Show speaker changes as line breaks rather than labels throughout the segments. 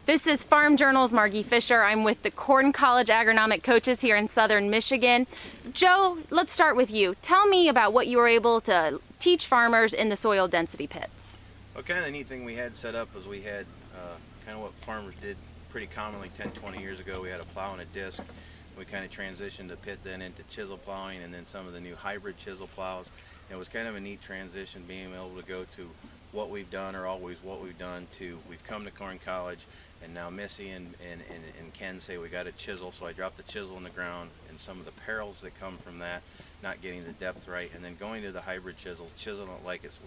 This is Farm Journal's Margie Fisher. I'm with the Corn College Agronomic coaches here in southern Michigan. Joe, let's start with you. Tell me about what you were able to teach farmers in the soil density pits.
Well, kind of the neat thing we had set up was we had kind of what farmers did pretty commonly 10-20 years ago. We had a plow and a disc. We kind of transitioned the pit then into chisel plowing and then some of the new hybrid chisel plows. It was kind of a neat transition being able to go to what we've done or always what we've done to we've come to Corn College, and now Missy and Ken say we got a chisel, so I dropped the chisel in the ground and some of the perils that come from that, not getting the depth right, and then going to the hybrid chisels, chiseling it like it's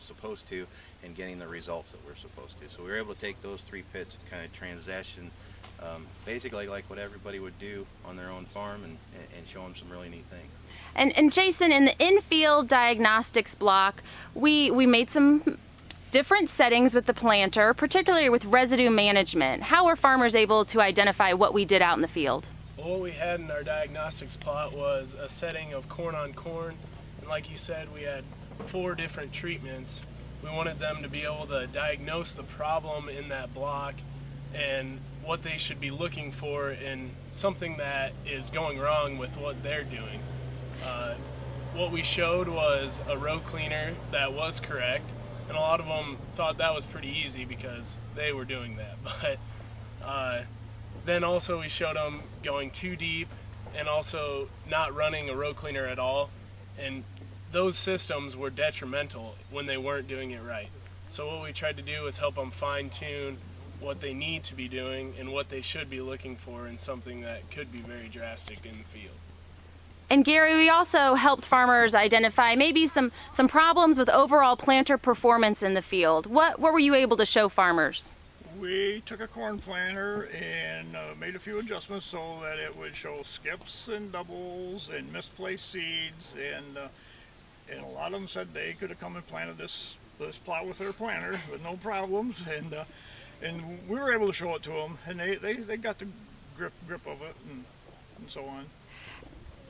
supposed to, and getting the results that we're supposed to. So we were able to take those three pits and kind of transition basically like what everybody would do on their own farm and show them some really neat things.
And Jason, in the infield diagnostics block, we made some different settings with the planter, particularly with residue management. How were farmers able to identify what we did out in the field?
Well, what we had in our diagnostics plot was a setting of corn on corn, and like you said, we had 4 different treatments. We wanted them to be able to diagnose the problem in that block and what they should be looking for in something that is going wrong with what they're doing. What we showed was a row cleaner that was correct, and a lot of them thought that was pretty easy because they were doing that. But then also we showed them going too deep and also not running a row cleaner at all, and those systems were detrimental when they weren't doing it right. So what we tried to do was help them fine-tune what they need to be doing and what they should be looking for in something that could be very drastic in the field.
And Gary, we also helped farmers identify maybe some problems with overall planter performance in the field. What were you able to show farmers?
We took a corn planter and made a few adjustments so that it would show skips and doubles and misplaced seeds, and a lot of them said they could have come and planted this plot with their planter with no problems, and we were able to show it to them, and they got the grip of it and so on.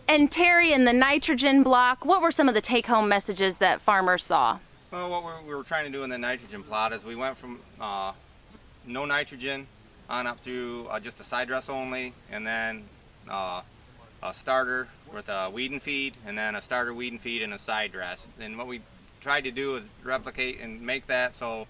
And Terry, in the nitrogen block, what were some of the take-home messages that farmers saw?
Well, what we were trying to do in the nitrogen plot is we went from no nitrogen on up through just a side dress only, and then a starter with a weed and feed, and then a starter, weed and feed, and a side dress. And what we tried to do is replicate and make that so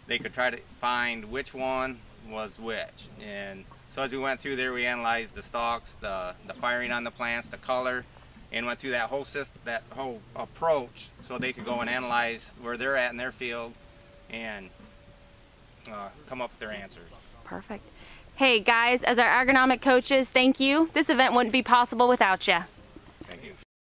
they could try to find which one was which. And so as we went through there, we analyzed the stalks, the firing on the plants, the color, and went through that whole system, that whole approach, so they could go and analyze where they're at in their field and come up with their answers.
Perfect. Hey guys, as our agronomic coaches, thank you. This event wouldn't be possible without you.